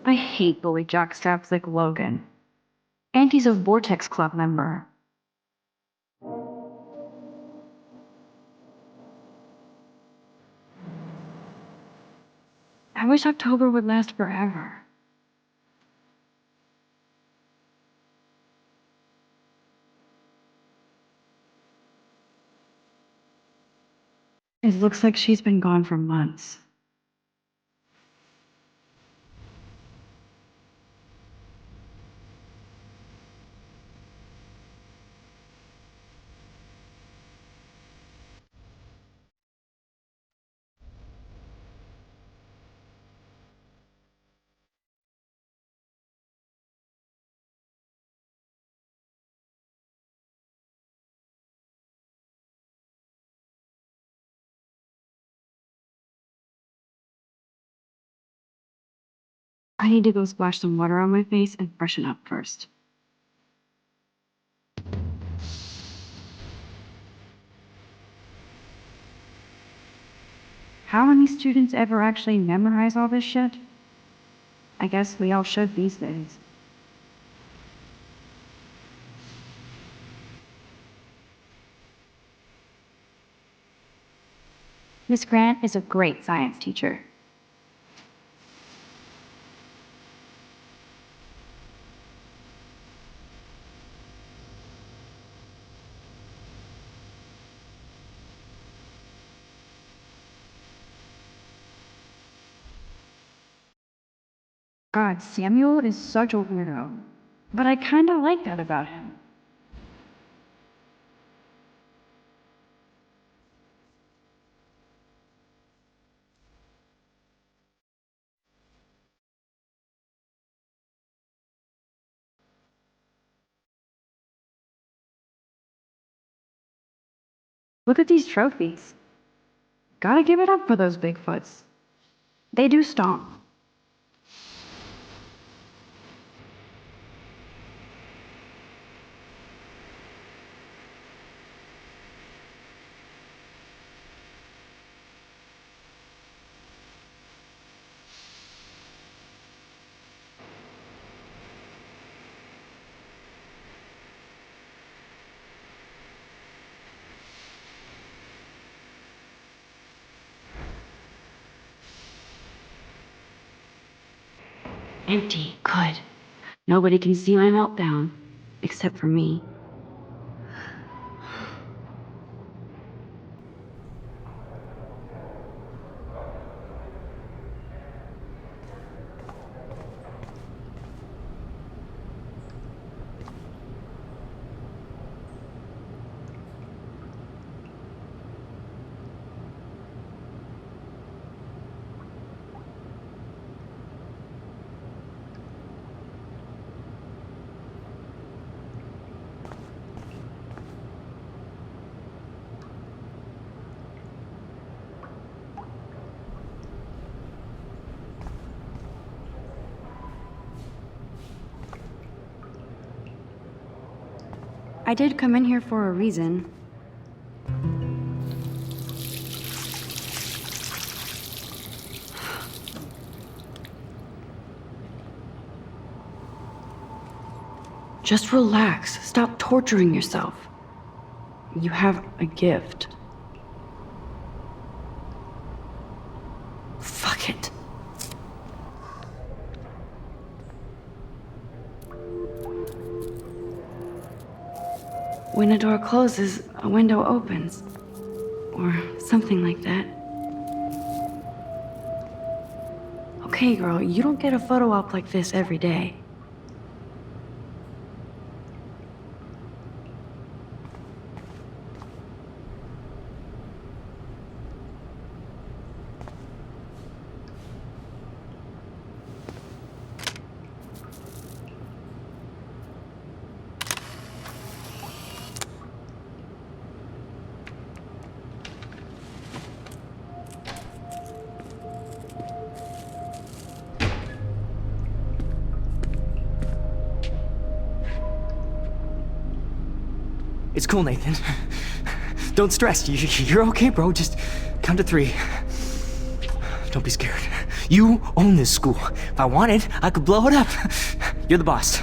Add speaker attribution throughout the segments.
Speaker 1: I hate bully jockstraps like Logan. And he's a Vortex Club member. I wish October would last forever. It looks like she's been gone for months. I need to go splash some water on my face and freshen up first. How many students ever actually memorize all this shit? I guess we all should these days. Miss Grant is a great science teacher. God, Samuel is such a weirdo. But I kinda like that about him. Look at these trophies. Gotta give it up for those Bigfoots. They do stomp. Empty. Good. Nobody can see my meltdown. Except for me. I did come in here for a reason. Just relax. Stop torturing yourself. You have a gift. Fuck it. When a door closes, a window opens. Or something like that. Okay, girl, you don't get a photo op like this every day.
Speaker 2: It's cool, Nathan. Don't stress. You're okay, bro. Just count to 3. Don't be scared. You own this school. If I wanted, I could blow it up. You're the boss.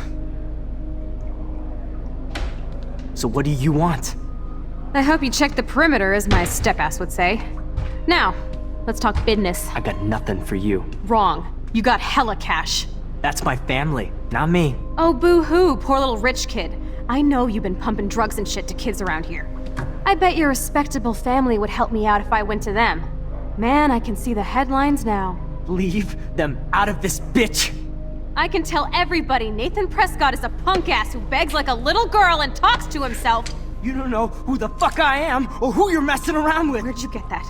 Speaker 2: So what do you want?
Speaker 3: I hope you checked the perimeter, as my step-ass would say. Now, let's talk business.
Speaker 2: I got nothing for you.
Speaker 3: Wrong. You got hella cash.
Speaker 2: That's my family, not me.
Speaker 3: Oh, boo-hoo, poor little rich kid. I know you've been pumping drugs and shit to kids around here. I bet your respectable family would help me out if I went to them. Man, I can see the headlines now.
Speaker 2: Leave them out of this bitch!
Speaker 3: I can tell everybody Nathan Prescott is a punk ass who begs like a little girl and talks to himself.
Speaker 2: You don't know who the fuck I am or who you're messing around with.
Speaker 3: Where'd you get that?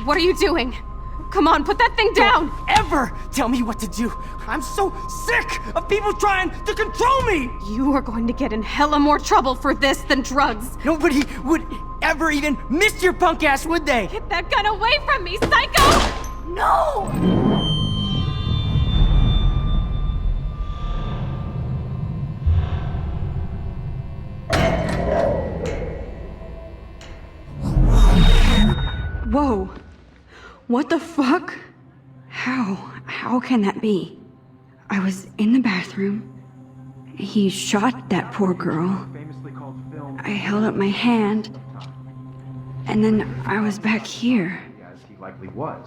Speaker 3: What are you doing? Come on, put that thing down!
Speaker 2: Don't ever tell me what to do. I'm so sick of people trying to control me!
Speaker 3: You are going to get in hella more trouble for this than drugs.
Speaker 2: Nobody would ever even miss your punk ass, would they?
Speaker 3: Get that gun away from me, psycho!
Speaker 2: No!
Speaker 1: Whoa. What the fuck? How can that be? I was in the bathroom. He shot that poor girl. I held up my hand. And then I was back here.
Speaker 4: As he likely was.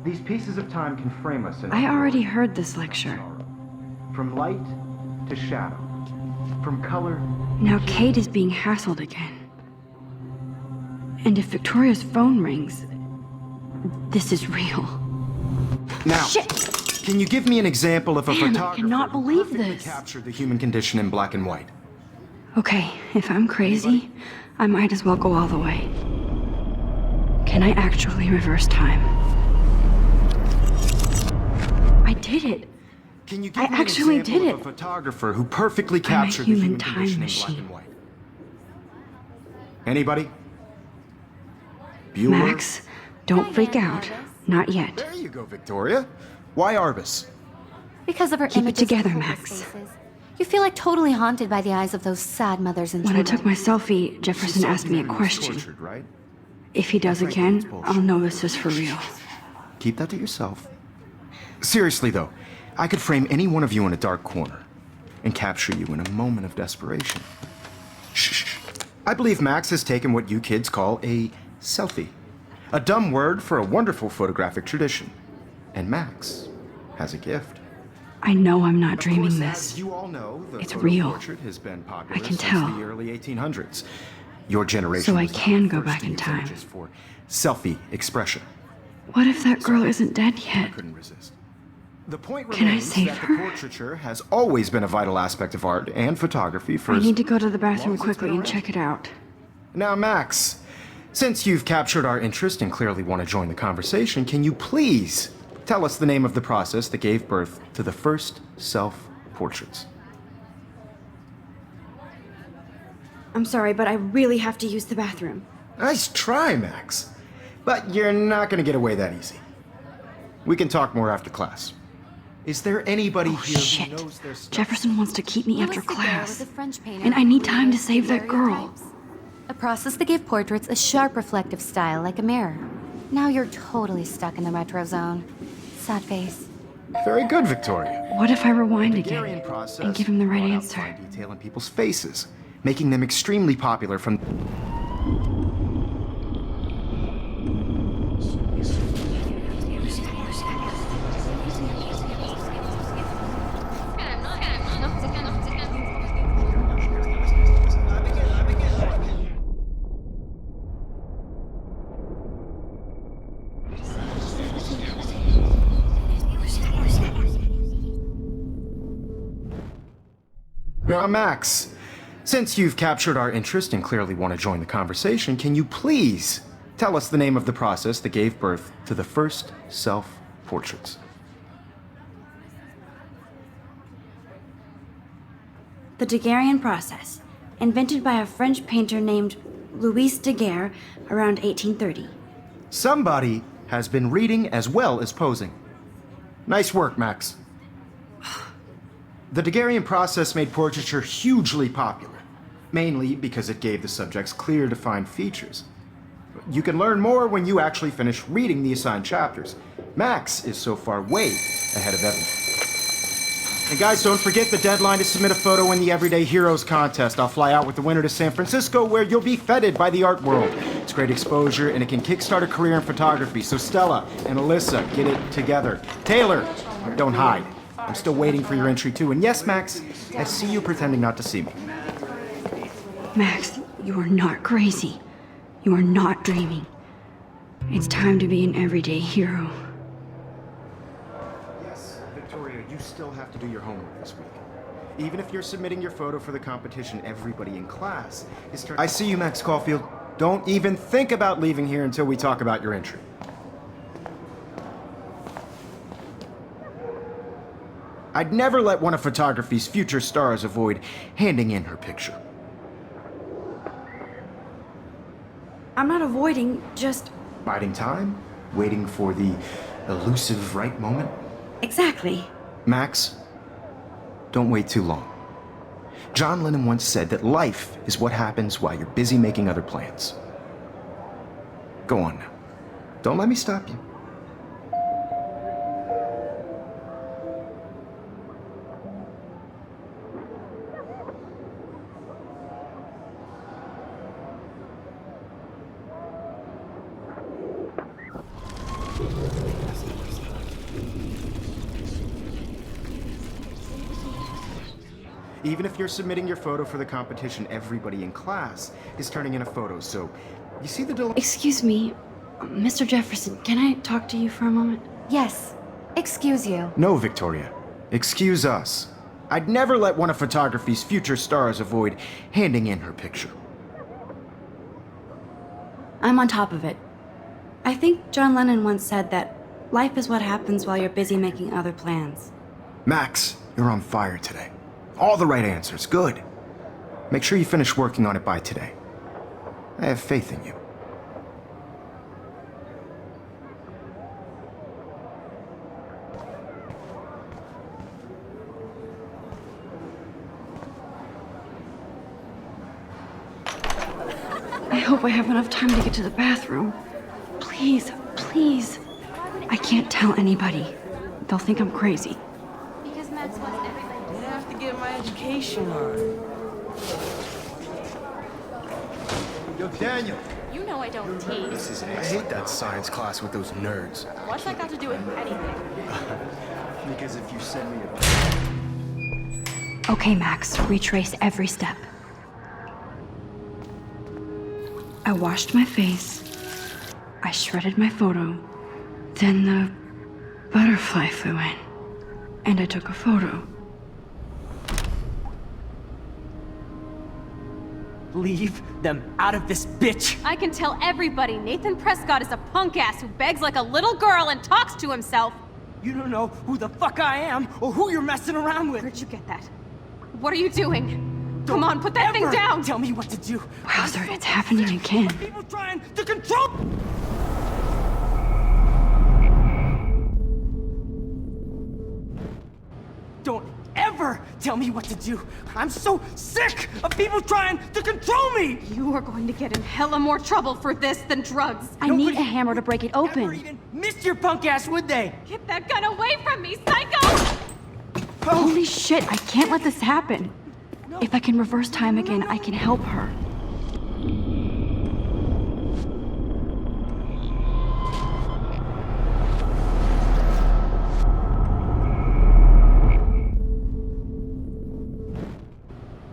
Speaker 4: These pieces of time can frame us in
Speaker 1: I already heard this lecture.
Speaker 4: from light to shadow, from color.
Speaker 1: Now Kate is being hassled again. And if Victoria's phone rings, this is real.
Speaker 4: Now,
Speaker 1: Shit!
Speaker 4: can you give me an example of a
Speaker 1: Man, I
Speaker 4: photographer
Speaker 1: cannot
Speaker 4: who
Speaker 1: believe
Speaker 4: perfectly
Speaker 1: this.
Speaker 4: captured the human condition in black and white?
Speaker 1: Okay, if I'm crazy, I might as well go all the way. Can I actually reverse time? I did it!
Speaker 4: Can you give
Speaker 1: I
Speaker 4: me an
Speaker 1: actually
Speaker 4: example
Speaker 1: did
Speaker 4: of
Speaker 1: it.
Speaker 4: a photographer who perfectly captured the
Speaker 1: human
Speaker 4: human
Speaker 1: time
Speaker 4: condition
Speaker 1: machine.
Speaker 4: in black and white? Anybody? Bueller?
Speaker 1: Max, don't freak out. Not yet.
Speaker 4: There you go, Victoria. Why Arbus?
Speaker 5: Because of her
Speaker 1: Keep it
Speaker 5: images
Speaker 1: together,
Speaker 5: of hopeless
Speaker 1: Max.
Speaker 5: faces. You feel like totally haunted by the eyes of those sad mothers and
Speaker 1: When I
Speaker 5: children.
Speaker 1: took my selfie, Jefferson asked me a
Speaker 4: He was
Speaker 1: question.
Speaker 4: tortured, right?
Speaker 1: If he does again, I'll know this is for real.
Speaker 4: Keep that to yourself. Seriously, though, I could frame any one of you in a dark corner and capture you in a moment of desperation. Shh. I believe Max has taken what you kids call a selfie. A dumb word for a wonderful photographic tradition. And Max has a gift.
Speaker 1: I know I'm not
Speaker 4: Of
Speaker 1: dreaming
Speaker 4: course,
Speaker 1: this.
Speaker 4: as you all know, the
Speaker 1: It's
Speaker 4: photo
Speaker 1: real.
Speaker 4: portrait has been popular
Speaker 1: I can
Speaker 4: since
Speaker 1: tell.
Speaker 4: the early 1800s. Your generation
Speaker 1: So I
Speaker 4: was not
Speaker 1: can
Speaker 4: the
Speaker 1: go
Speaker 4: first
Speaker 1: back
Speaker 4: to
Speaker 1: in
Speaker 4: use
Speaker 1: time.
Speaker 4: images for selfie expression.
Speaker 1: What if that girl isn't dead
Speaker 4: I
Speaker 1: yet?
Speaker 4: couldn't resist. The point
Speaker 1: Can I
Speaker 4: remains
Speaker 1: save
Speaker 4: that
Speaker 1: her?
Speaker 4: the portraiture has always been a vital aspect of art and photography for
Speaker 1: I
Speaker 4: as
Speaker 1: need to go to the
Speaker 4: long
Speaker 1: bathroom
Speaker 4: as it's
Speaker 1: quickly
Speaker 4: been
Speaker 1: and
Speaker 4: around.
Speaker 1: check it out.
Speaker 4: Now, Max, since you've captured our interest and clearly want to join the conversation, can you please tell us the name of the process that gave birth to the first self-portraits?
Speaker 6: I'm sorry, but I really have to use the bathroom.
Speaker 4: Nice try, Max. But you're not going to get away that easy. We can talk more after class. Is there anybody here who
Speaker 1: Shit.
Speaker 4: knows their stuff?
Speaker 1: Jefferson wants to keep me
Speaker 5: Who
Speaker 1: after
Speaker 5: was the girl
Speaker 1: class.
Speaker 5: with the French painter
Speaker 1: And I
Speaker 5: who
Speaker 1: need time to
Speaker 5: created
Speaker 1: save that girl.
Speaker 5: daguerreotypes? A process that gave portraits a sharp reflective style like a mirror. Now you're totally stuck in the retro zone. Sad face.
Speaker 4: Very good, Victoria.
Speaker 1: What if I rewind
Speaker 4: Daguerrean
Speaker 1: again
Speaker 4: process
Speaker 1: and give him the right
Speaker 4: brought out
Speaker 1: answer?
Speaker 4: fine detail in people's faces, making them extremely popular from. Now, Max, since you've captured our interest and clearly want to join the conversation, can you please tell us the name of the process that gave birth to the first self-portraits?
Speaker 6: The Daguerrean process, invented by a French painter named Louis Daguerre around 1830.
Speaker 4: Somebody has been reading as well as posing. Nice work, Max. The Daguerrean process made portraiture hugely popular. mainly because it gave the subjects clear, defined features. You can learn more when you actually finish reading the assigned chapters. Max is so far way ahead of everyone. And guys, don't forget the deadline to submit a photo in the Everyday Heroes contest. I'll fly out with the winner to San Francisco, where you'll be feted by the art world. It's great exposure, and it can kickstart a career in photography. So Stella and Alyssa, get it together. Taylor, don't hide. I'm still waiting for your entry too. And yes, Max, I see you pretending not to see me.
Speaker 1: Max, you are not crazy. You are not dreaming. It's time to be an everyday hero.
Speaker 4: Yes, Victoria, you still have to do your homework this week. Even if you're submitting your photo for the competition, everybody in class is I see you, Max Caulfield. Don't even think about leaving here until we talk about your entry. I'd never let one of photography's future stars avoid handing in her picture.
Speaker 6: I'm not avoiding, just...
Speaker 4: Biding time? Waiting for the elusive right moment?
Speaker 6: Exactly.
Speaker 4: Max, don't wait too long. John Lennon once said that life is what happens while you're busy making other plans. Go on now. Don't let me stop you. Even if you're submitting your photo for the competition, everybody in class is turning in a photo, so you see the delay.
Speaker 6: Excuse me, Mr. Jefferson, can I talk to you for a moment?
Speaker 5: Yes. Excuse you.
Speaker 4: No, Victoria. Excuse us. I'd never let one of photography's future stars avoid handing in her picture.
Speaker 6: I'm on top of it. I think John Lennon once said that life is what happens while you're busy making other plans.
Speaker 4: Max, you're on fire today. All the right answers. Good. Make sure you finish working on it by today. I have faith in you.
Speaker 1: I hope I have enough time to get to the bathroom. Please, please. I can't tell anybody. They'll think I'm crazy.
Speaker 3: Because Max wants everybody.
Speaker 7: I have to get my education on.
Speaker 4: Yo, Daniel.
Speaker 3: You know I don't tease.
Speaker 4: I hate that science class with those nerds.
Speaker 3: What's that got to do with anything?
Speaker 4: Because if you send me
Speaker 1: Okay, Max, retrace every step. I washed my face. I shredded my photo. Then the butterfly flew in. And I took a photo.
Speaker 2: Leave them out of this bitch!
Speaker 3: I can tell everybody Nathan Prescott is a punk ass who begs like a little girl and talks to himself.
Speaker 2: You don't know who the fuck I am or who you're messing around with.
Speaker 3: Where'd you get that? What are you doing? Come on, put that thing
Speaker 2: Ever
Speaker 3: down!
Speaker 2: Tell me what to do.
Speaker 1: Wowzer, it's happening again.
Speaker 2: People trying to control. Don't ever tell me what to do. I'm so sick of people trying to control me.
Speaker 3: You are going to get in hella more trouble for this than drugs.
Speaker 1: I need a hammer to break it
Speaker 2: Ever
Speaker 1: open.
Speaker 2: even missed your punk ass, would they?
Speaker 3: Get that gun away from me, psycho!
Speaker 1: Holy shit, I can't let this happen. If I can reverse time again, I can help her.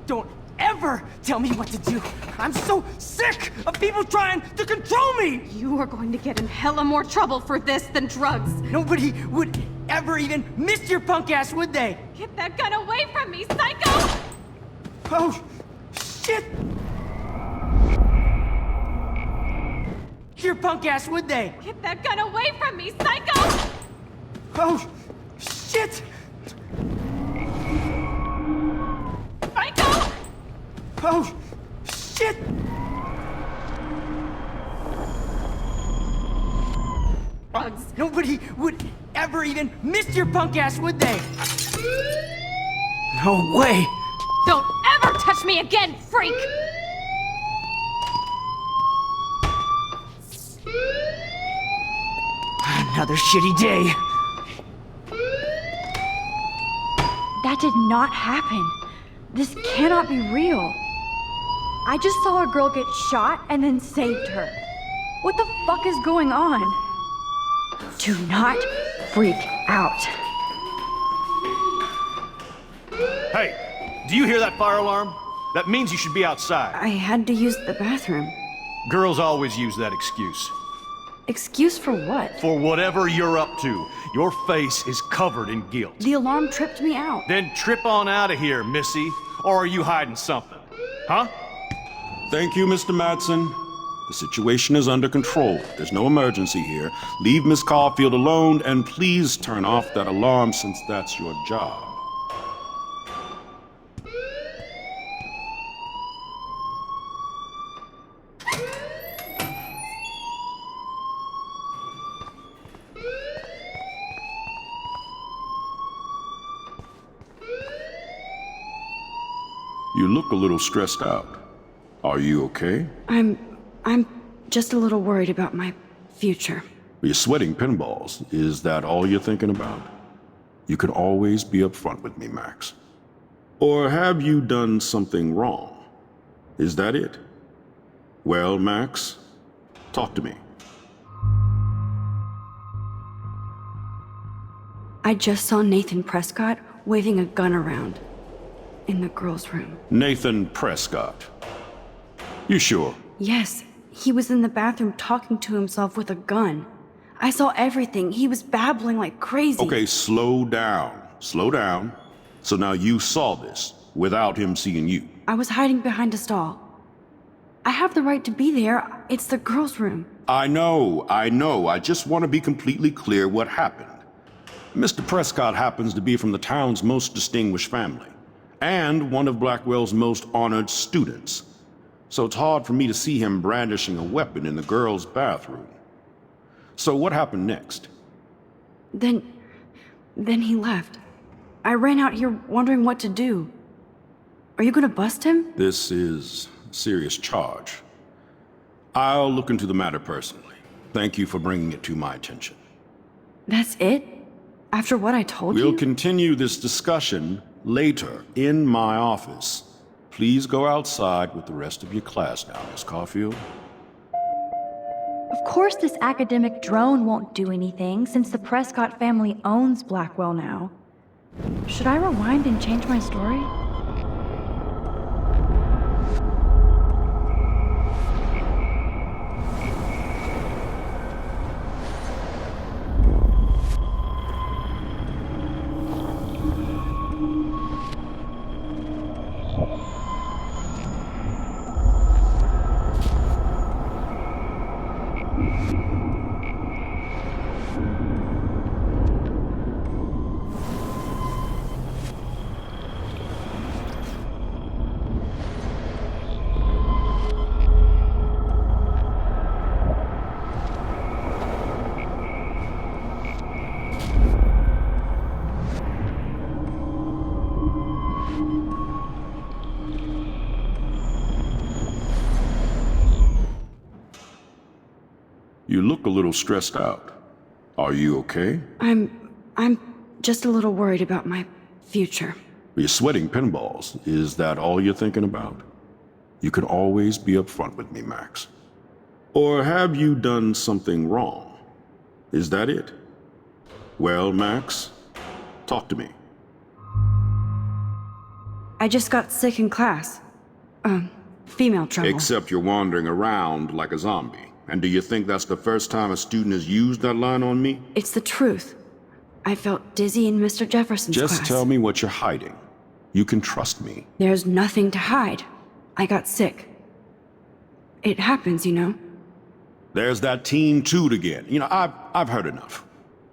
Speaker 2: Don't ever tell me what to do. I'm so sick of people trying to control me.
Speaker 3: You are going to get in hella more trouble for this than drugs.
Speaker 2: Nobody would ever even miss your punk ass, would they?
Speaker 3: Get that gun away from me, psycho!
Speaker 2: Oh, shit! Your punk ass, would they?
Speaker 3: Get that gun away from me, psycho!
Speaker 2: Oh, shit!
Speaker 3: Psycho!
Speaker 2: Oh, shit!
Speaker 3: Drugs.
Speaker 2: Nobody would ever even miss your punk ass, would they? No way!
Speaker 3: Don't ever touch me again, freak!
Speaker 2: Another shitty day.
Speaker 6: That did not happen. This cannot be real. I just saw a girl get shot and then saved her. What the fuck is going on? Do not freak out.
Speaker 8: Hey, do you hear that fire alarm? That means you should be outside.
Speaker 1: I had to use the bathroom.
Speaker 8: Girls always use that excuse.
Speaker 1: Excuse for what?
Speaker 8: For whatever you're up to, your face is covered in guilt.
Speaker 1: The alarm tripped me out.
Speaker 8: Then trip on out of here, Missy. Or are you hiding something? Huh?
Speaker 9: Thank you, Mr. Madsen. The situation is under control. There's no emergency here. Leave Miss Caulfield alone, and please turn off that alarm since that's your job. You look a little stressed out. Are you okay?
Speaker 1: I'm just a little worried about my future.
Speaker 9: You're sweating pinballs. Is that all you're thinking about? You can always be upfront with me, Max. Or have you done something wrong? Is that it? Well, Max, talk to me.
Speaker 1: I just saw Nathan Prescott waving a gun around in the girls' room.
Speaker 9: Nathan Prescott. You sure?
Speaker 1: Yes, he was in the bathroom talking to himself with a gun. I saw everything. He was babbling like crazy.
Speaker 9: Okay, slow down. Slow down. So now you saw this without him seeing you.
Speaker 1: I was hiding behind a stall. I have the right to be there. It's the girls' room.
Speaker 9: I know. I just want to be completely clear what happened. Mr. Prescott happens to be from the town's most distinguished family, and one of Blackwell's most honored students. So it's hard for me to see him brandishing a weapon in the girls' bathroom. So what happened next?
Speaker 1: Then he left. I ran out here wondering what to do. Are you gonna bust him?
Speaker 9: This is a serious charge. I'll look into the matter personally. Thank you for bringing it to my attention.
Speaker 1: That's it? After what I told you?
Speaker 9: We'll continue this discussion later in my office. Please go outside with the rest of your class now, Miss Caulfield.
Speaker 6: Of course this academic drone won't do anything since the Prescott family owns Blackwell now. Should I rewind and change my story?
Speaker 9: You look a little stressed out. Are you okay?
Speaker 1: I'm just a little worried about my future.
Speaker 9: You're sweating pinballs. Is that all you're thinking about? You can always be upfront with me, Max. Or have you done something wrong? Is that it? Well, Max, talk to me.
Speaker 1: I just got sick in class. Female trouble.
Speaker 9: Except you're wandering around like a zombie. And do you think that's the first time a student has used that line on me?
Speaker 1: It's the truth. I felt dizzy in Mr. Jefferson's class.
Speaker 9: Just tell me what you're hiding. You can trust me.
Speaker 1: There's nothing to hide. I got sick. It happens, you know.
Speaker 9: There's that teen toot again. You know, I've heard enough.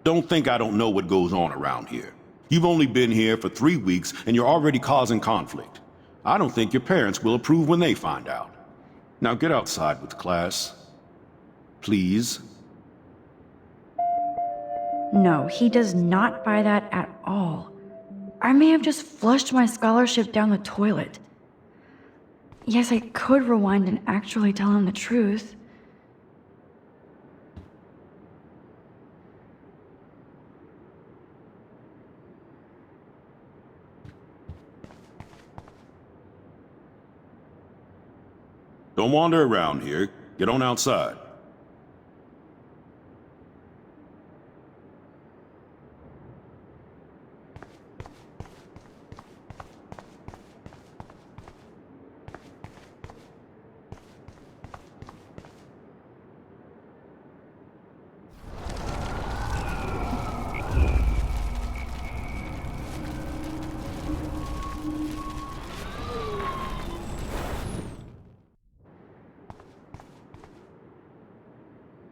Speaker 9: Don't think I don't know what goes on around here. You've only been here for 3 weeks and you're already causing conflict. I don't think your parents will approve when they find out. Now get outside with class. Please.
Speaker 6: No, he does not buy that at all. I may have just flushed my scholarship down the toilet. Yes, I could rewind and actually tell him the truth.
Speaker 9: Don't wander around here. Get on outside.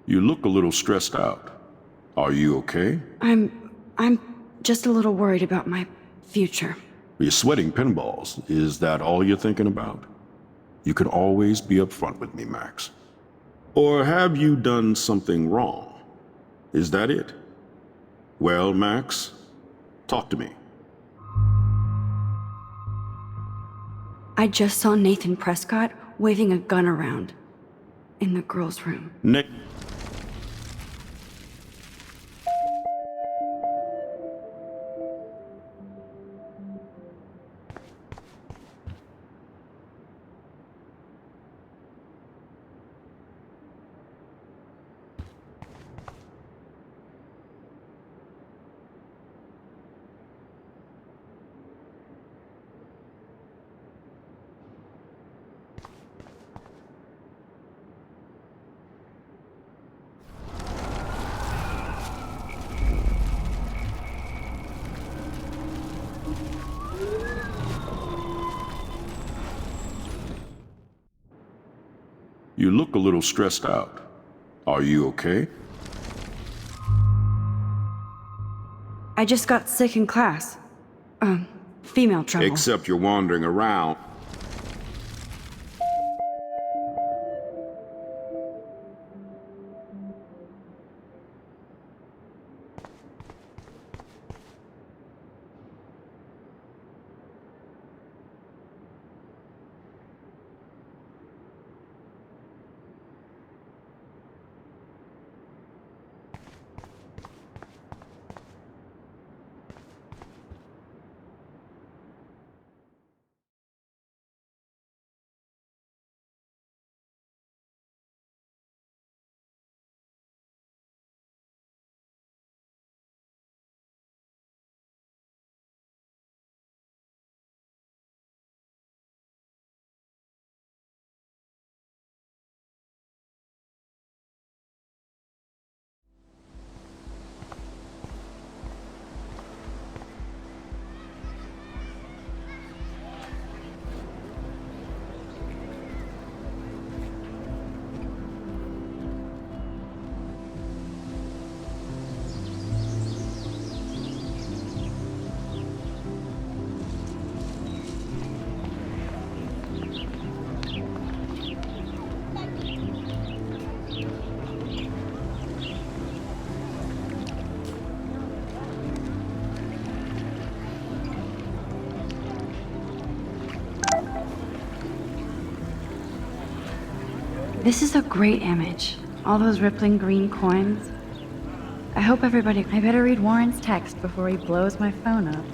Speaker 9: You look a little stressed out. Are you okay?
Speaker 1: I'm just a little worried about my future.
Speaker 9: You're sweating pinballs. Is that all you're thinking about? You can always be upfront with me, Max. Or have you done something wrong? Is that it? Well, Max, talk to me.
Speaker 1: I just saw Nathan Prescott waving a gun around in the girls' room.
Speaker 9: You look a little stressed out. Are you okay?
Speaker 1: I just got sick in class. Female trouble.
Speaker 9: Except you're wandering around.
Speaker 6: This is a great image. All those rippling green coins. I hope everybody... I better read Warren's text before he blows my phone up.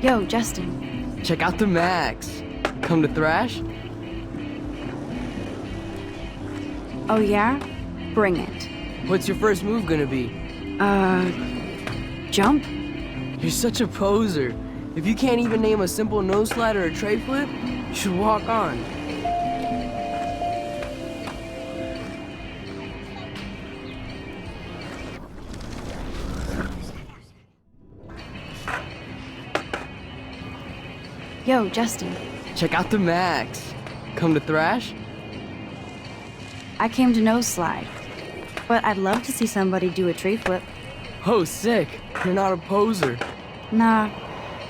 Speaker 6: Yo, Justin.
Speaker 7: Check out the Max. Come to thrash?
Speaker 1: Oh yeah? Bring it.
Speaker 7: What's your first move gonna be?
Speaker 1: Jump?
Speaker 7: You're such a poser. If you can't even name a simple nose slide or a tray flip, you should walk on.
Speaker 6: Yo, Justin.
Speaker 7: Check out the Max. Come to thrash?
Speaker 6: I came to nose slide. But I'd love to see somebody do a tree flip.
Speaker 7: Oh, sick. You're not a poser.
Speaker 6: Nah,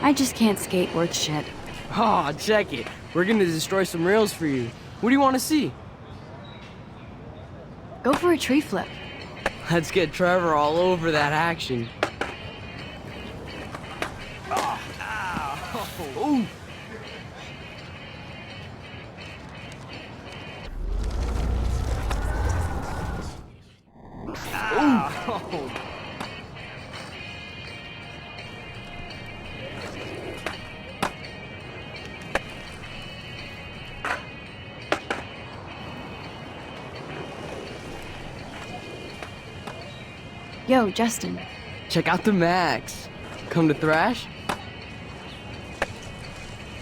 Speaker 6: I just can't skate worth shit.
Speaker 7: Aw, check it. We're gonna destroy some rails for you. What do you want to see?
Speaker 6: Go for a tree flip.
Speaker 7: Let's get Trevor all over that action. Ooh.
Speaker 6: Yo, Justin.
Speaker 7: Check out the Max. Come to thrash?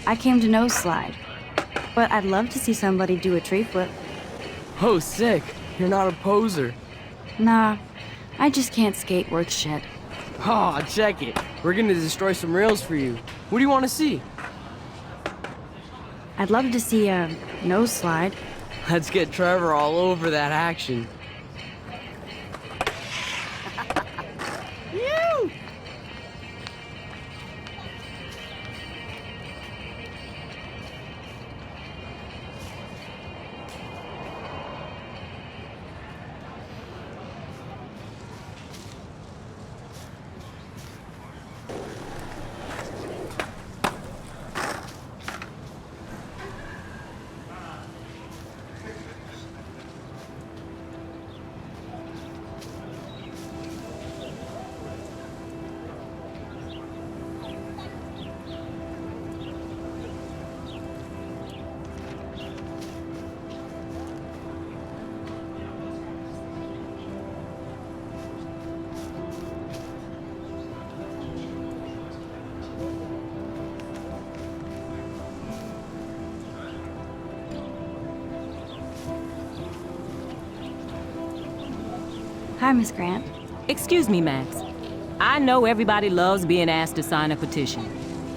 Speaker 6: I came to nose slide. But I'd love to see somebody do a tree flip.
Speaker 7: Oh, sick. You're not a poser.
Speaker 6: Nah, I just can't skate worth shit.
Speaker 7: Oh, check it. We're gonna destroy some rails for you. What do you want to see?
Speaker 6: I'd love to see a nose slide.
Speaker 7: Let's get Trevor all over that action.
Speaker 6: Hi, Miss Grant.
Speaker 10: Excuse me, Max. I know everybody loves being asked to sign a petition,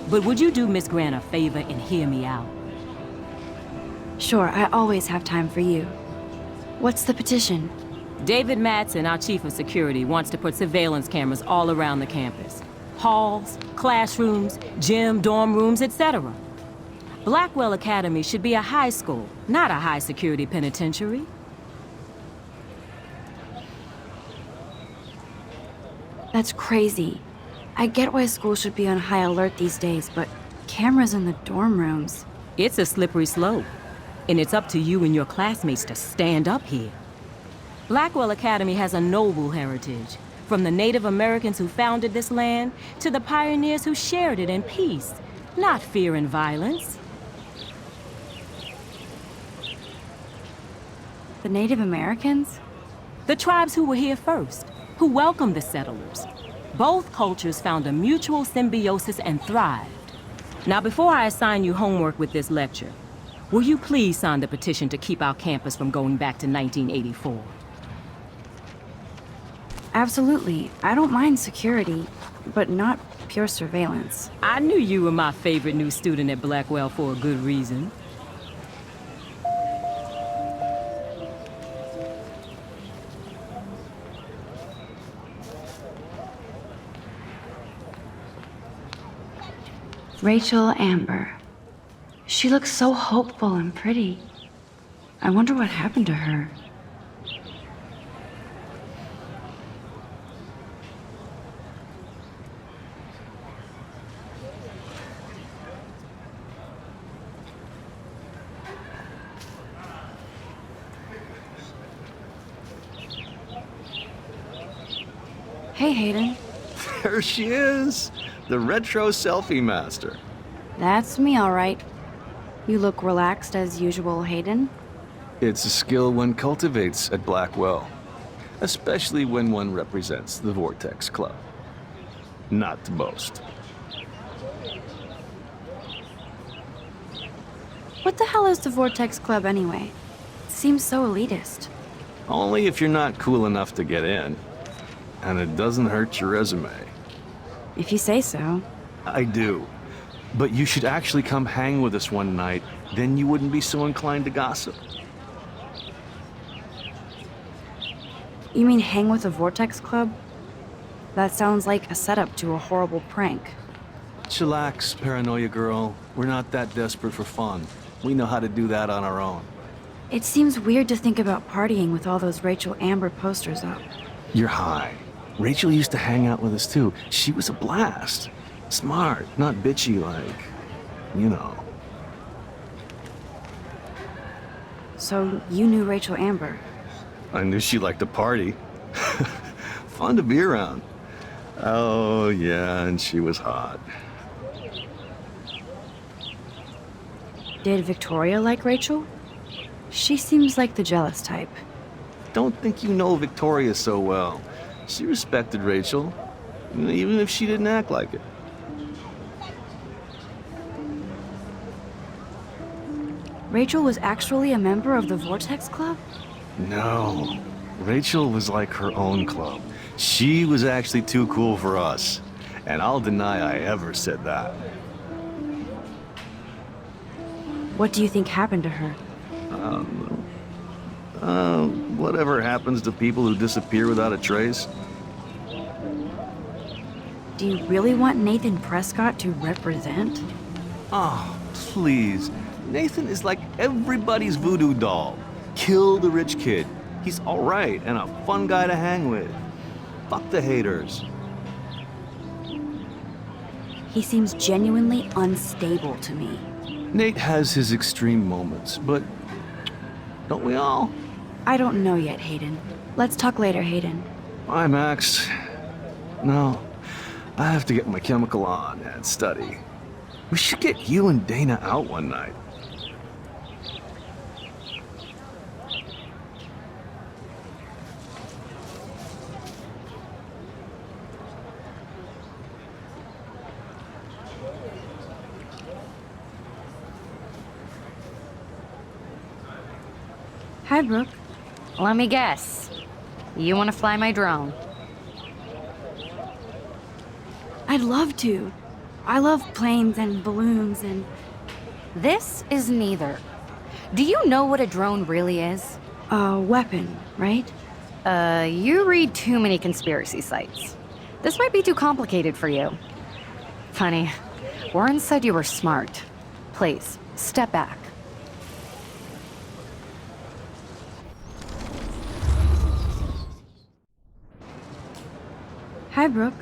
Speaker 10: but would you do Miss Grant a favor and hear me out?
Speaker 6: Sure, I always have time for you. What's the petition?
Speaker 10: David Madsen, our chief of security, wants to put surveillance cameras all around the campus. Halls, classrooms, gym, dorm rooms, etc. Blackwell Academy should be a high school, not a high-security penitentiary.
Speaker 6: That's crazy. I get why schools should be on high alert these days, but cameras in the dorm rooms.
Speaker 10: It's a slippery slope, and it's up to you and your classmates to stand up here. Blackwell Academy has a noble heritage, from the Native Americans who founded this land to the pioneers who shared it in peace, not fear and violence.
Speaker 6: The Native Americans?
Speaker 10: The tribes who were here first, who welcomed the settlers. Both cultures found a mutual symbiosis and thrived. Now, before I assign you homework with this lecture, will you please sign the petition to keep our campus from going back to 1984?
Speaker 6: Absolutely. I don't mind security, but not pure surveillance.
Speaker 10: I knew you were my favorite new student at Blackwell for a good reason.
Speaker 6: Rachel Amber. She looks so hopeful and pretty. I wonder what happened to her. Hey, Hayden.
Speaker 11: There she is, the retro selfie master.
Speaker 6: That's me, all right. You look relaxed as usual, Hayden.
Speaker 11: It's a skill one cultivates at Blackwell, especially when one represents the Vortex Club. Not to boast.
Speaker 6: What the hell is the Vortex Club anyway? It seems so elitist.
Speaker 11: Only if you're not cool enough to get in. And it doesn't hurt your resume.
Speaker 6: If you say so.
Speaker 11: I do. But you should actually come hang with us one night, then you wouldn't be so inclined to gossip.
Speaker 6: You mean hang with the Vortex Club? That sounds like a setup to a horrible prank.
Speaker 11: Chillax, paranoia girl. We're not that desperate for fun. We know how to do that on our own.
Speaker 6: It seems weird to think about partying with all those Rachel Amber posters up.
Speaker 11: You're high. Rachel used to hang out with us too. She was a blast. Smart, not bitchy like, you know.
Speaker 6: So you knew Rachel Amber?
Speaker 11: I knew she liked to party. Fun to be around. Oh, yeah, and she was hot.
Speaker 6: Did Victoria like Rachel? She seems like the jealous type.
Speaker 11: Don't think you know Victoria so well. She respected Rachel, even if she didn't act like it.
Speaker 6: Rachel was actually a member of the Vortex Club?
Speaker 11: No. Rachel was like her own club. She was actually too cool for us. And I'll deny I ever said that.
Speaker 6: What do you think happened to her?
Speaker 11: Whatever happens to people who disappear without a trace.
Speaker 6: Do you really want Nathan Prescott to represent?
Speaker 11: Oh, please. Nathan is like everybody's voodoo doll. Kill the rich kid. He's all right and a fun guy to hang with. Fuck the haters.
Speaker 6: He seems genuinely unstable to me.
Speaker 11: Nate has his extreme moments, but don't we all?
Speaker 6: I don't know yet, Hayden. Let's talk later, Hayden.
Speaker 11: Bye, Max. No, I have to get my chemical on and study. We should get you and Dana out one night.
Speaker 6: Hi, Brooke.
Speaker 5: Let me guess. You want to fly my drone?
Speaker 6: I'd love to. I love planes and balloons and...
Speaker 5: This is neither. Do you know what a drone really is?
Speaker 6: A weapon, right?
Speaker 5: You read too many conspiracy sites. This might be too complicated for you. Funny, Warren said you were smart. Please, step back.
Speaker 6: Hi, Brooke.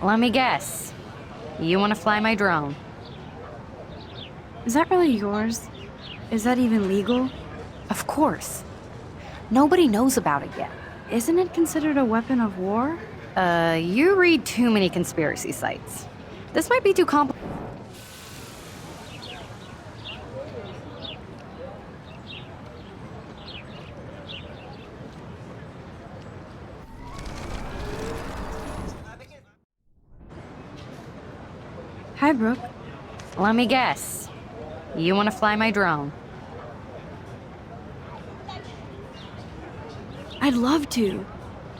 Speaker 5: Let me guess. You want to fly my drone?
Speaker 6: Is that really yours? Is that even legal?
Speaker 5: Of course. Nobody knows about it yet.
Speaker 6: Isn't it considered a weapon of war?
Speaker 5: You read too many conspiracy sites. This might be too complicated.
Speaker 6: Hi, Brooke.
Speaker 5: Let me guess. You want to fly my drone?
Speaker 6: I'd love to.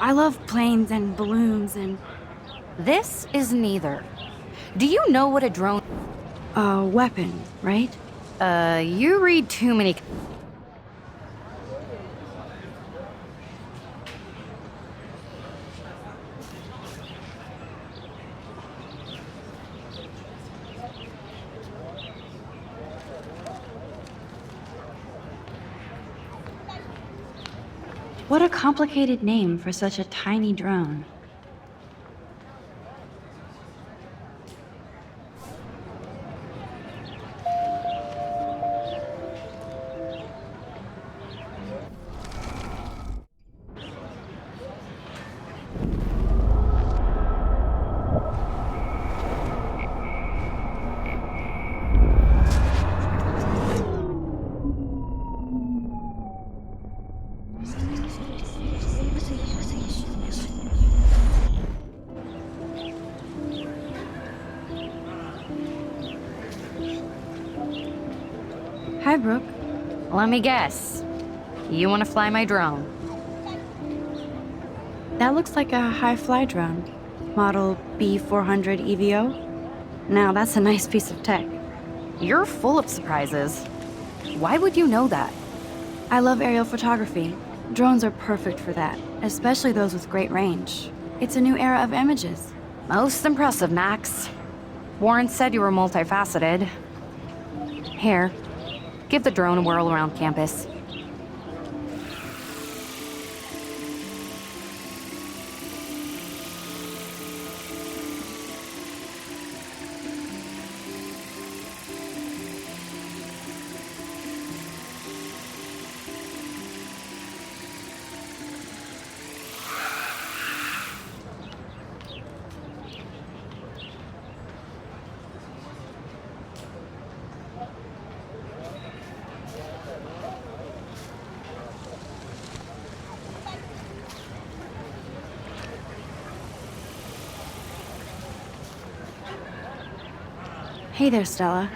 Speaker 6: I love planes and balloons and...
Speaker 5: This is neither. Do you know what a drone...
Speaker 6: A weapon, right?
Speaker 5: You read too many...
Speaker 6: What a complicated name for such a tiny drone. Hi, Brooke.
Speaker 5: Let me guess. You want to fly my drone?
Speaker 6: That looks like a high-fly drone. Model B400 EVO. Now, that's a nice piece of tech.
Speaker 5: You're full of surprises. Why would you know that?
Speaker 6: I love aerial photography. Drones are perfect for that, especially those with great range. It's a new era of images.
Speaker 5: Most impressive, Max. Warren said you were multifaceted. Here, give the drone a whirl around campus.
Speaker 6: Hey there, Stella.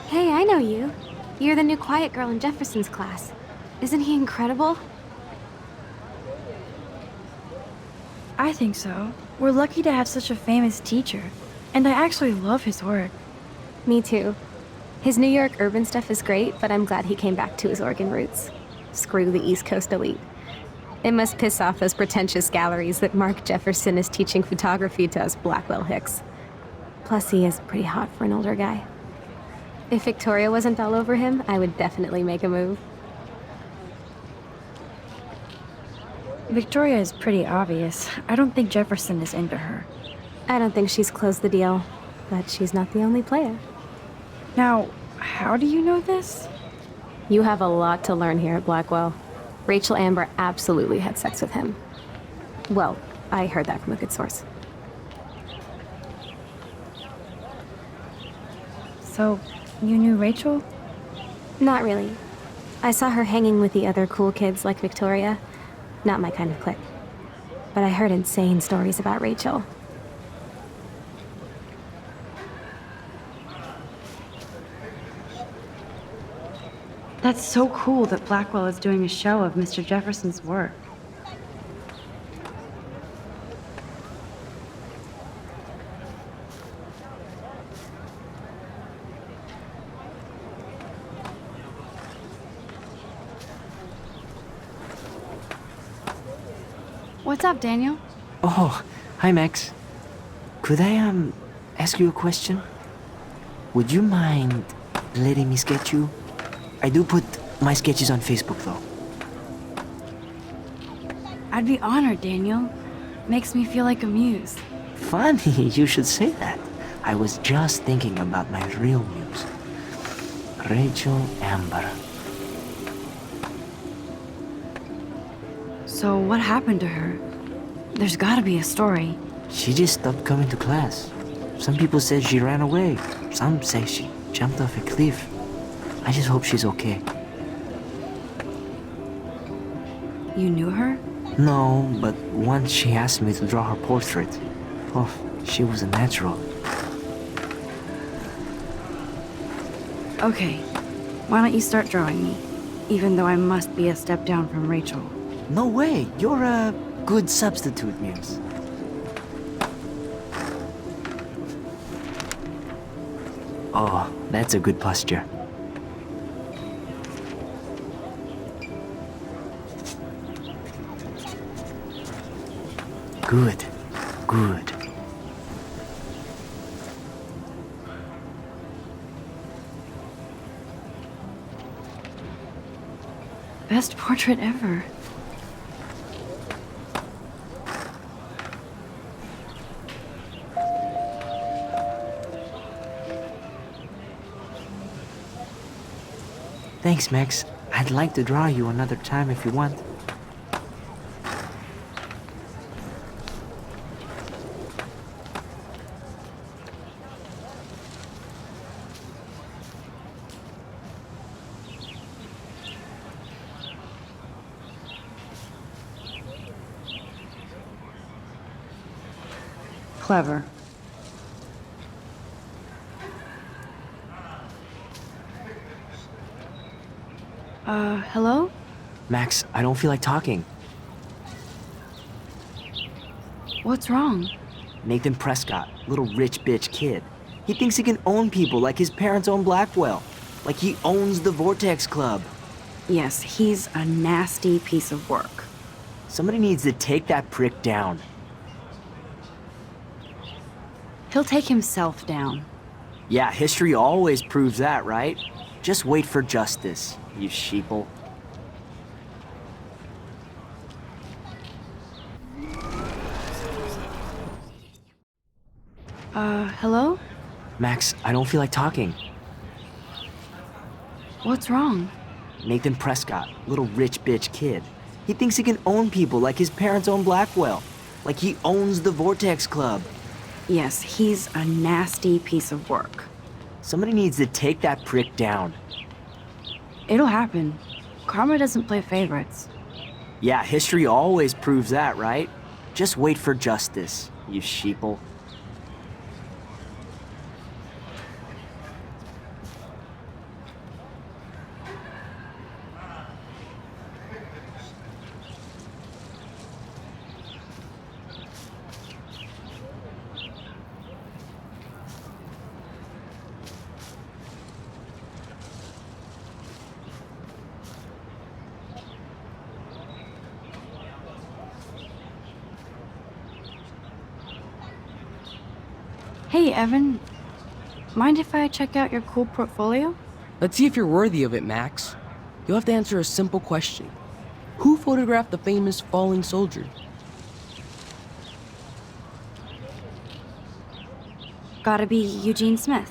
Speaker 3: Hey, I know you. You're the new quiet girl in Jefferson's class. Isn't he incredible?
Speaker 6: I think so. We're lucky to have such a famous teacher. And I actually love his work.
Speaker 3: Me too. His New York urban stuff is great, but I'm glad he came back to his Oregon roots. Screw the East Coast elite. It must piss off those pretentious galleries that Mark Jefferson is teaching photography to us Blackwell hicks. Plus, he is pretty hot for an older guy. If Victoria wasn't all over him, I would definitely make a move.
Speaker 6: Victoria is pretty obvious. I don't think Jefferson is into her.
Speaker 3: I don't think she's closed the deal, but she's not the only player.
Speaker 6: Now, how do you know this?
Speaker 3: You have a lot to learn here at Blackwell. Rachel Amber absolutely had sex with him. Well, I heard that from a good source.
Speaker 6: So, you knew Rachel?
Speaker 3: Not really. I saw her hanging with the other cool kids like Victoria. Not my kind of clique. But I heard insane stories about Rachel.
Speaker 1: That's so cool that Blackwell is doing a show of Mr. Jefferson's work.
Speaker 6: What's up, Daniel?
Speaker 2: Oh, hi Max. Could I, ask you a question? Would you mind letting me sketch you? I do put my sketches on Facebook, though.
Speaker 6: I'd be honored, Daniel. Makes me feel like a muse.
Speaker 2: Funny, you should say that. I was just thinking about my real muse. Rachel Amber.
Speaker 1: So what happened to her? There's gotta be a story.
Speaker 2: She just stopped coming to class. Some people said she ran away. Some say she jumped off a cliff. I just hope she's okay.
Speaker 1: You knew her?
Speaker 2: No, but once she asked me to draw her portrait. Oh, she was a natural.
Speaker 1: Okay. Why don't you start drawing me? Even though I must be a step down from Rachel.
Speaker 2: No way, you're a good substitute, Muse. Oh, that's a good posture. Good, good.
Speaker 1: Best portrait ever.
Speaker 2: Thanks, Max. I'd like to draw you another time if you want.
Speaker 1: Clever. Hello?
Speaker 2: Max, I don't feel like talking.
Speaker 1: What's wrong?
Speaker 2: Nathan Prescott, little rich bitch kid. He thinks he can own people like his parents own Blackwell. Like he owns the Vortex Club.
Speaker 1: Yes, he's a nasty piece of work.
Speaker 2: Somebody needs to take that prick down.
Speaker 1: He'll take himself down.
Speaker 2: Yeah, history always proves that, right? Just wait for justice, you sheeple.
Speaker 1: Hello?
Speaker 2: Max, I don't feel like talking.
Speaker 1: What's wrong?
Speaker 2: Nathan Prescott, little rich bitch kid. He thinks he can own people like his parents own Blackwell. Like he owns the Vortex Club.
Speaker 1: Yes, he's a nasty piece of work.
Speaker 2: Somebody needs to take that prick down.
Speaker 1: It'll happen. Karma doesn't play favorites.
Speaker 2: Yeah, history always proves that, right? Just wait for justice, you sheeple.
Speaker 6: Hey, Evan. Mind if I check out your cool portfolio?
Speaker 7: Let's see if you're worthy of it, Max. You'll have to answer a simple question. Who photographed the famous falling soldier?
Speaker 6: Gotta be Eugene Smith.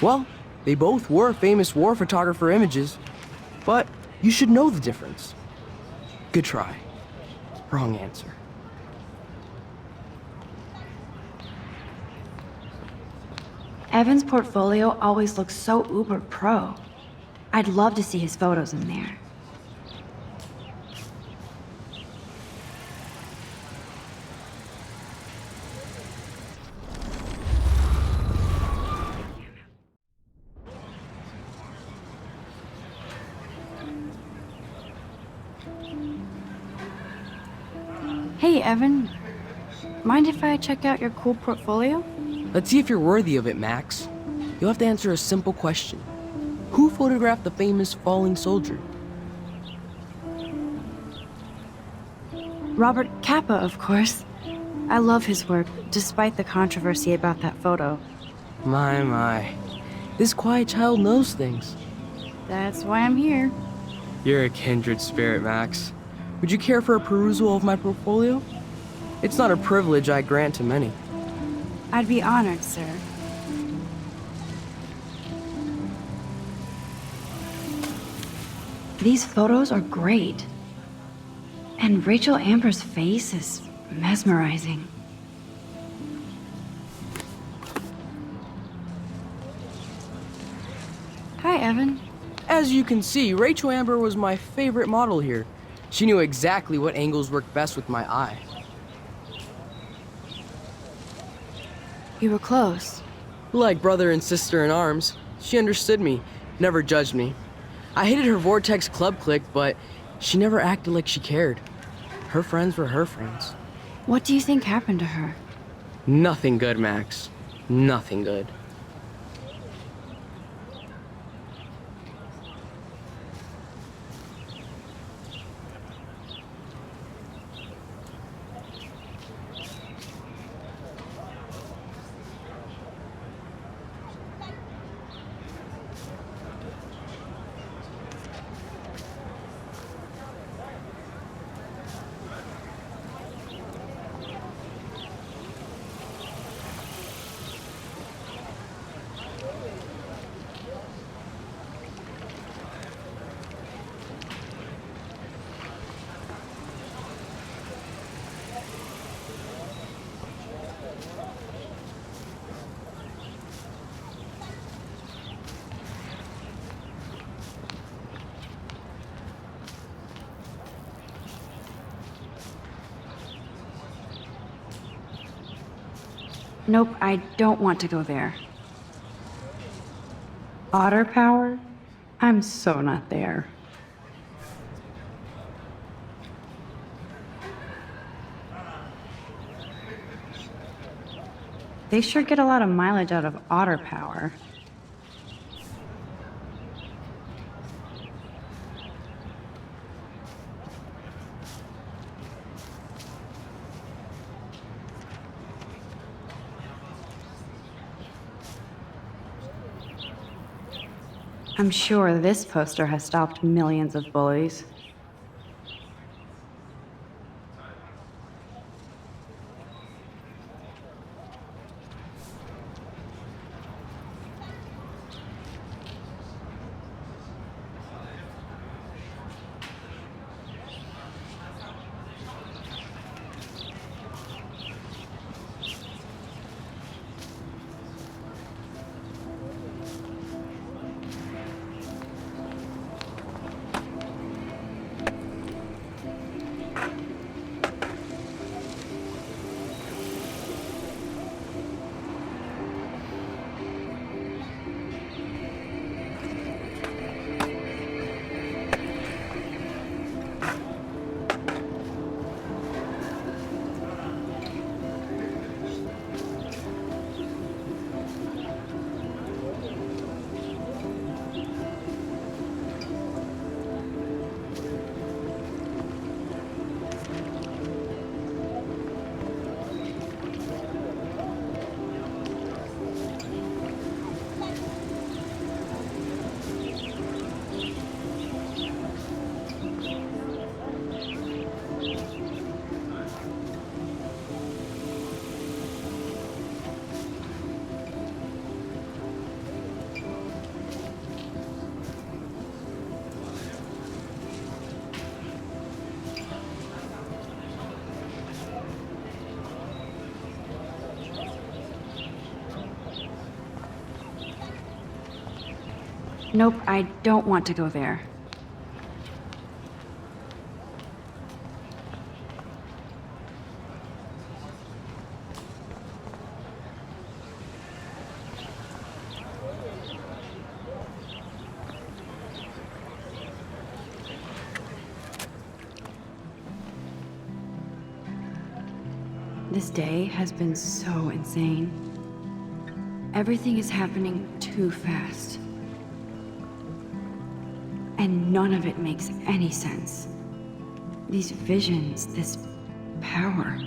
Speaker 7: Well, they both were famous war photographer images, but you should know the difference. Good try. Wrong answer.
Speaker 6: Evan's portfolio always looks so uber pro. I'd love to see his photos in there. Hey, Evan. Mind if I check out your cool portfolio?
Speaker 7: Let's see if you're worthy of it, Max. You'll have to answer a simple question. Who photographed the famous falling soldier?
Speaker 6: Robert Capa, of course. I love his work, despite the controversy about that photo.
Speaker 7: My. This quiet child knows things.
Speaker 6: That's why I'm here.
Speaker 7: You're a kindred spirit, Max. Would you care for a perusal of my portfolio? It's not a privilege I grant to many.
Speaker 6: I'd be honored, sir. These photos are great. And Rachel Amber's face is mesmerizing. Hi, Evan.
Speaker 7: As you can see, Rachel Amber was my favorite model here. She knew exactly what angles worked best with my eye.
Speaker 6: You were close.
Speaker 7: Like brother and sister in arms, she understood me, never judged me. I hated her Vortex Club clique, but she never acted like she cared. Her friends were her friends.
Speaker 6: What do you think happened to her?
Speaker 7: Nothing good, Max. Nothing good.
Speaker 6: Nope, I don't want to go there. Otter power? I'm so not there. They sure get a lot of mileage out of otter power. I'm sure this poster has stopped millions of bullies.
Speaker 1: Nope, I don't want to go there. This day has been so insane. Everything is happening too fast. And none of it makes any sense. These visions, this power.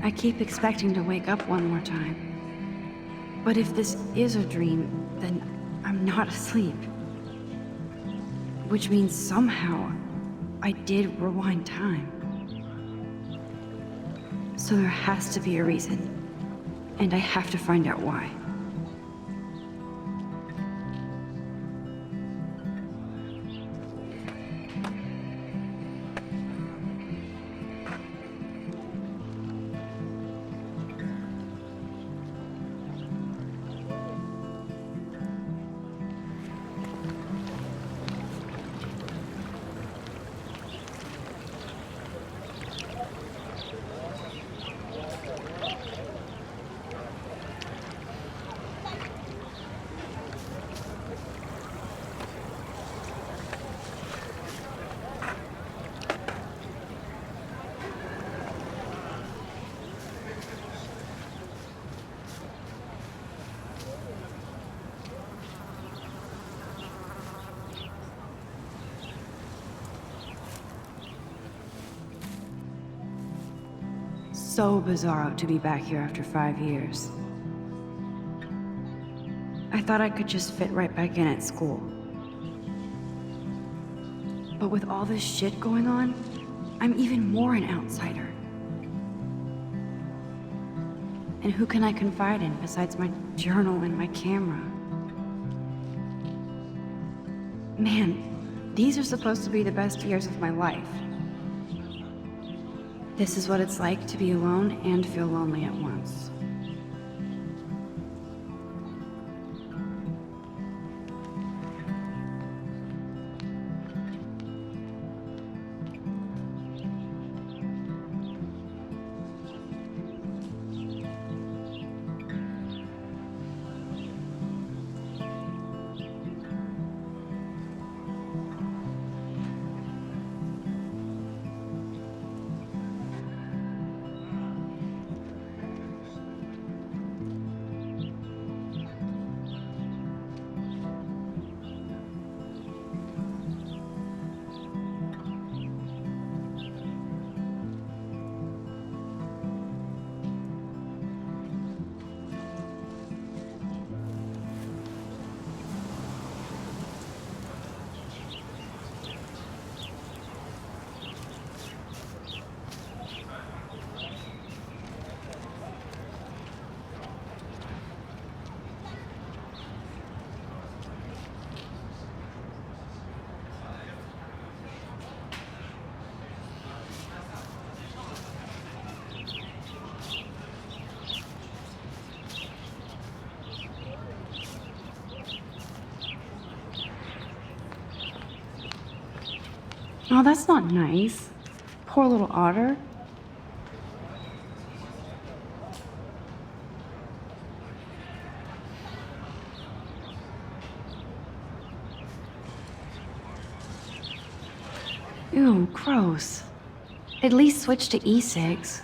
Speaker 1: I keep expecting to wake up one more time. But if this is a dream, then I'm not asleep. Which means somehow I did rewind time. So there has to be a reason, and I have to find out why. So bizarro to be back here after 5 years. I thought I could just fit right back in at school. But with all this shit going on, I'm even more an outsider. And who can I confide in besides my journal and my camera? Man, these are supposed to be the best years of my life. This is what it's like to be alone and feel lonely at once. Oh, that's not nice. Poor little otter. Ew, gross. At least switch to e-cigs.